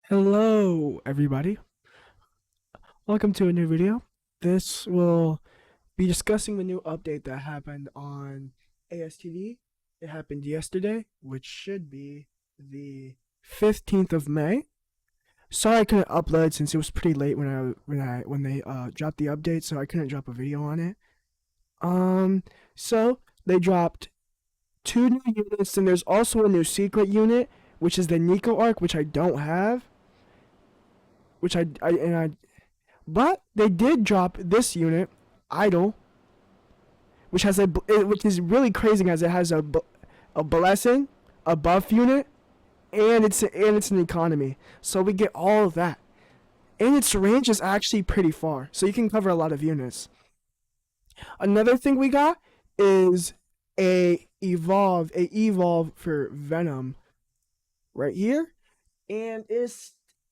Hello, everybody. Welcome to a new video. This will be discussing the new update that happened on Astd. It happened yesterday, which should be the 15th of May. Sorry I couldn't upload since it was pretty late when they dropped the update, so I couldn't drop a video on it. So they dropped two new units, and there's also a new secret unit, which is the Nico arc, which I don't have. But they did drop this unit, Idol, which is really crazy as it has a blessing, a buff unit, and it's an economy. So we get all of that, and its range is actually pretty far, so you can cover a lot of units. Another thing we got is a evolve for Venom, right here, and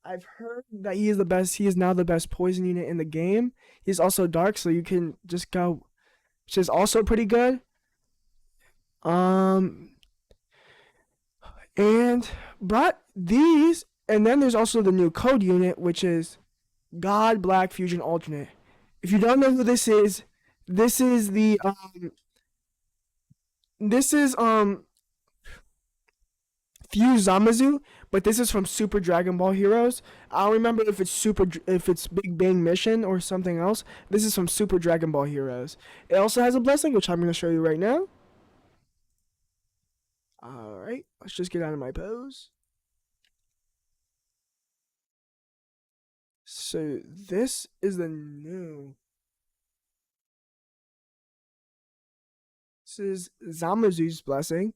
I've heard that he is the best. He is now the best poison unit in the game. He's also dark, so you can just go, which is also pretty good. Um, and then there's also the new code unit, which is God Black Fusion Alternate. If you don't know who this is the this is Fuse Zamazu, but this is from Super Dragon Ball Heroes. I don't remember if it's Big Bang Mission or something else. This is from Super Dragon Ball Heroes. It also has a blessing, which I'm going to show you right now. Alright, let's just get out of my pose. So this is the new. This is Zamazu's blessing.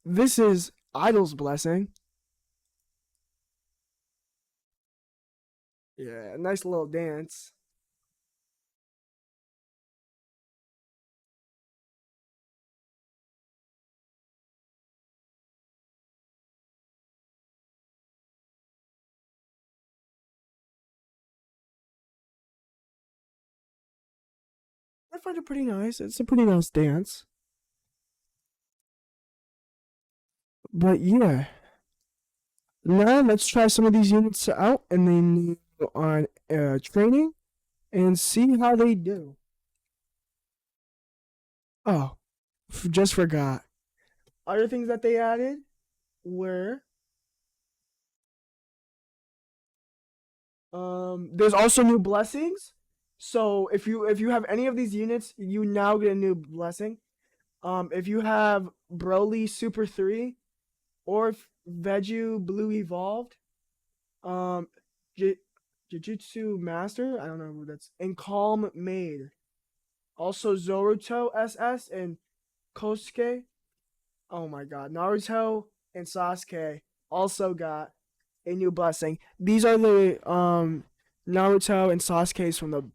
This is Idol's blessing. Yeah, nice little dance. I find it pretty nice. It's a pretty nice dance. But yeah. Now let's try some of these units out and then on training and see how they do. Oh, just forgot. Other things that they added were there's also new blessings. So if you have any of these units, you now get a new blessing. If you have Broly Super 3 or if Veju Blue Evolved, Jujutsu Master, I don't know who that's, and Calm Maid. Also Zoruto SS and Kosuke. Oh my god, Naruto and Sasuke also got a new blessing. These are the Naruto and Sasuke's from the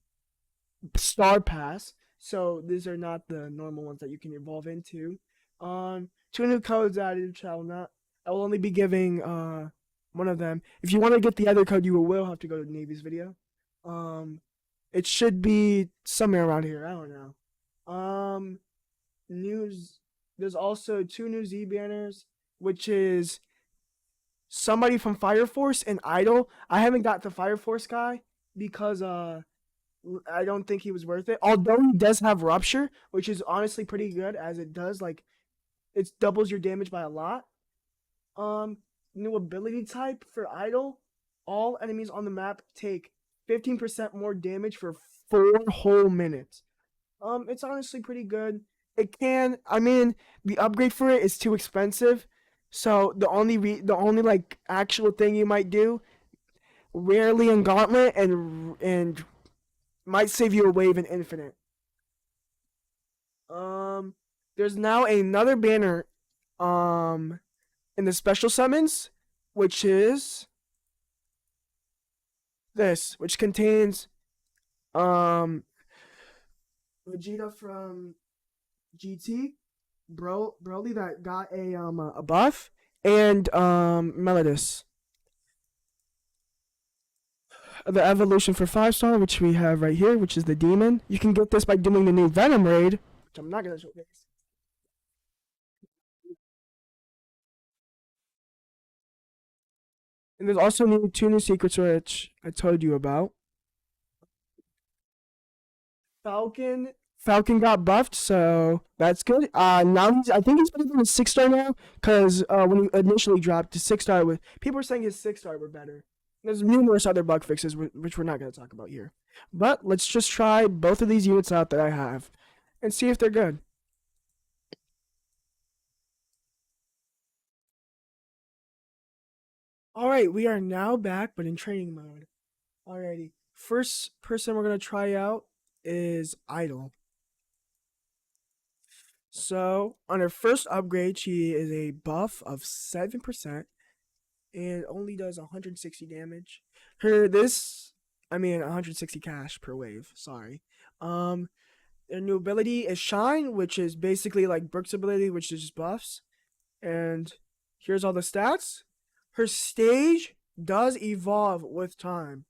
Star Pass. So these are not the normal ones that you can evolve into. Two new codes added, which I will only be giving one of them. If you want to get the other code, you will have to go to Navy's video. It should be somewhere around here. I don't know. News. There's also two new Z banners, which is somebody from Fire Force and Idol. I haven't got the Fire Force guy because I don't think he was worth it. Although he does have Rupture, which is honestly pretty good, as it does it doubles your damage by a lot. New ability type for Idol. All enemies on the map take 15% more damage for 4 whole minutes. It's honestly pretty good. The upgrade for it is too expensive. So the only like actual thing you might do, rarely in Gauntlet and might save you a wave in Infinite. There's now another banner in the special summons, which is this, which contains Vegeta from GT, Broly that got a buff, and Melodus. The evolution for 5-star, which we have right here, which is the demon. You can get this by doing the new Venom raid, which I'm not gonna show this. And there's also two new secrets which I told you about. Falcon got buffed, so that's good. Now I think he's better than a 6-star now, because when he initially dropped to 6-star, with people were saying his 6-star were better. There's numerous other bug fixes which we're not going to talk about here, but let's just try both of these units out that I have, and see if they're good. All right, we are now back, but in training mode. Alrighty, first person we're gonna try out is Idol. So on her first upgrade, she is a buff of 7% and only does 160 damage. I mean 160 cash per wave. Sorry. Their new ability is Shine, which is basically like Brooke's ability, which is just buffs. And here's all the stats. Her stage does evolve with time,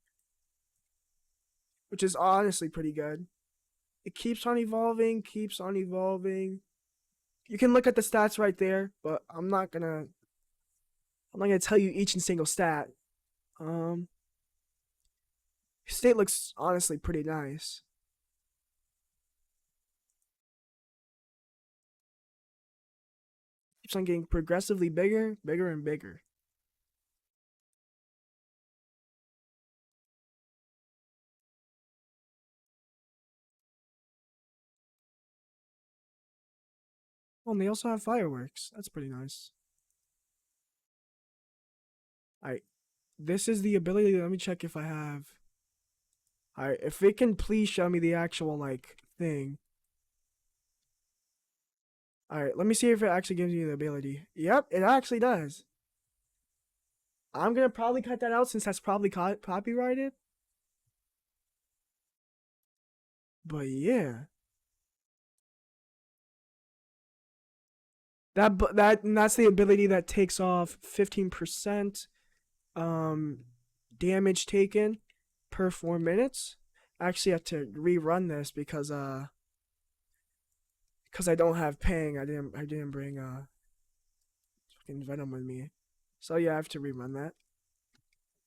which is honestly pretty good. It keeps on evolving, keeps on evolving. You can look at the stats right there, but I'm not gonna tell you each and single stat. State looks honestly pretty nice. Keeps on getting progressively bigger, bigger and bigger. Oh, and they also have fireworks. That's pretty nice. Alright. This is the ability. Let me check if I have. Alright, if it can please show me the actual like thing. Alright, let me see if it actually gives me the ability. Yep, it actually does. I'm gonna probably cut that out since that's probably copyrighted. But yeah. That's the ability that takes off 15% damage taken per 4 minutes. I actually have to rerun this because I don't have ping. I didn't bring fucking Venom with me. So yeah, I have to rerun that.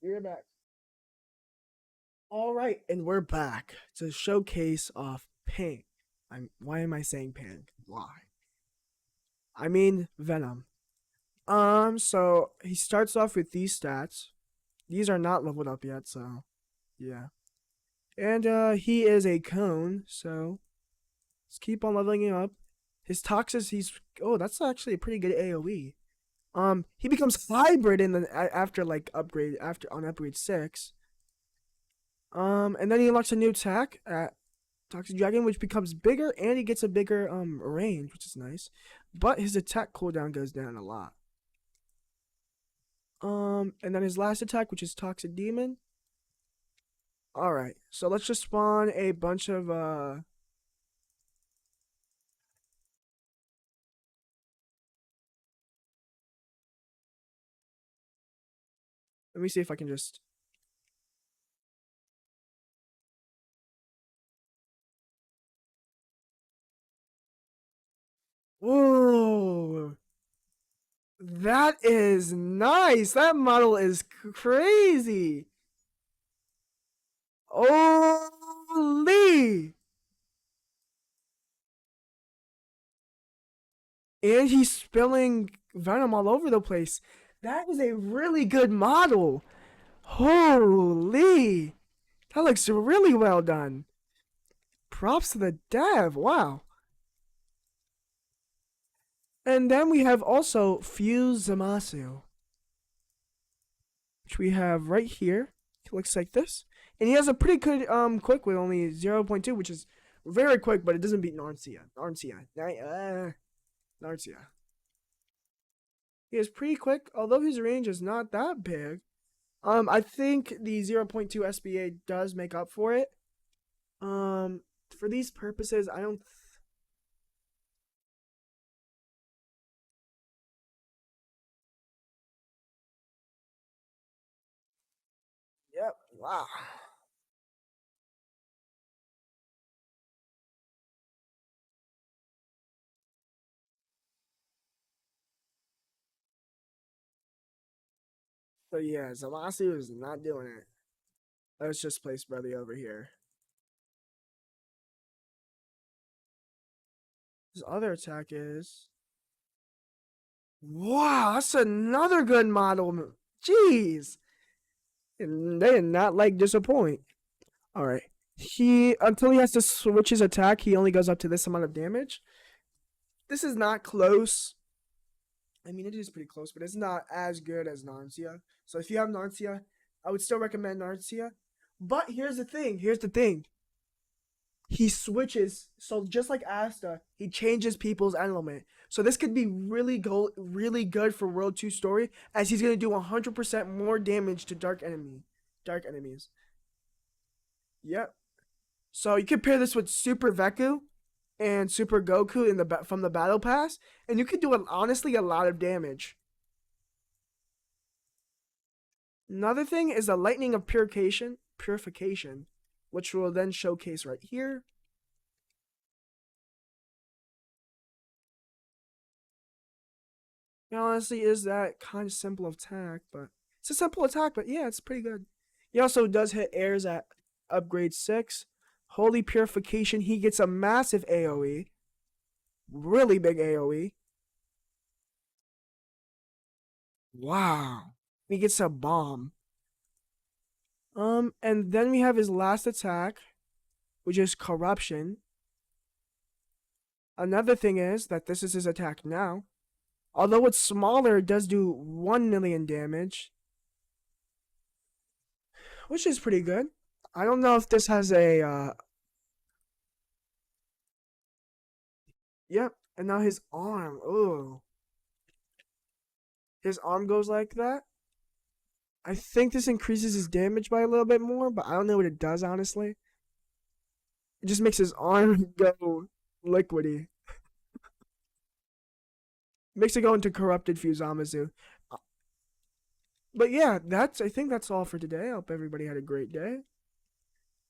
We're back. All right, and we're back to showcase of ping. Why am I saying ping? Why? I mean Venom. So he starts off with these stats. These are not leveled up yet, so yeah. And he is a cone, so let's keep on leveling him up. His toxins, that's actually a pretty good AoE. He becomes hybrid in the after like upgrade after on upgrade 6. And then he unlocks a new attack at Toxic Dragon, which becomes bigger and he gets a bigger range, which is nice. But his attack cooldown goes down a lot. And then his last attack, which is Toxic Demon. Alright, so let's just spawn a bunch of let me see if I can just Whoa. That is nice. That model is crazy. Holy! And he's spilling venom all over the place. That is a really good model. Holy! That looks really well done. Props to the dev. Wow. And then we have also Fuse Zamasu, which we have right here. It looks like this. And he has a pretty good quick with only 0.2, which is very quick, but it doesn't beat Narncia. Narcia. He is pretty quick, although his range is not that big. I think the 0.2 SBA does make up for it. For these purposes, I don't. Yep. Wow. But yeah, Zamasu is not doing it. Let's just place Brother over here. His other attack is... Wow, that's another good model. Jeez. And they did not like disappoint. Alright. Until he has to switch his attack, he only goes up to this amount of damage. This is not close. I mean, it is pretty close, but it's not as good as Narncia. So if you have Narncia, I would still recommend Narncia. But here's the thing. He switches. So just like Asta, he changes people's element. So this could be really good for World 2 story, as he's going to do 100% more damage to dark enemies. Yep. So you compare this with Super Veku and Super Goku from the Battle Pass, and you could do honestly a lot of damage. Another thing is the Lightning of Purification, which will then showcase right here. It honestly is that kind of simple attack, but it's a simple attack, but yeah, it's pretty good. He also does hit airs at upgrade 6. Holy Purification, he gets a massive AoE. Really big AoE. Wow. He gets a bomb. And then we have his last attack, which is Corruption. Another thing is that this is his attack now. Although it's smaller, it does do 1 million damage, which is pretty good. I don't know if this has a, yep, and now his arm, ooh. His arm goes like that. I think this increases his damage by a little bit more, but I don't know what it does, honestly. It just makes his arm go liquidy. Makes it go into Corrupted Fusamazu. But yeah, I think that's all for today. I hope everybody had a great day.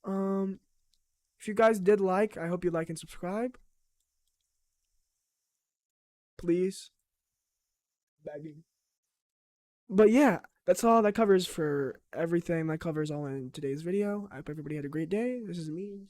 If you guys did like, I hope you like and subscribe. Please. Begging. But yeah, that's all that covers for everything that covers all in today's video. I hope everybody had a great day. This is me.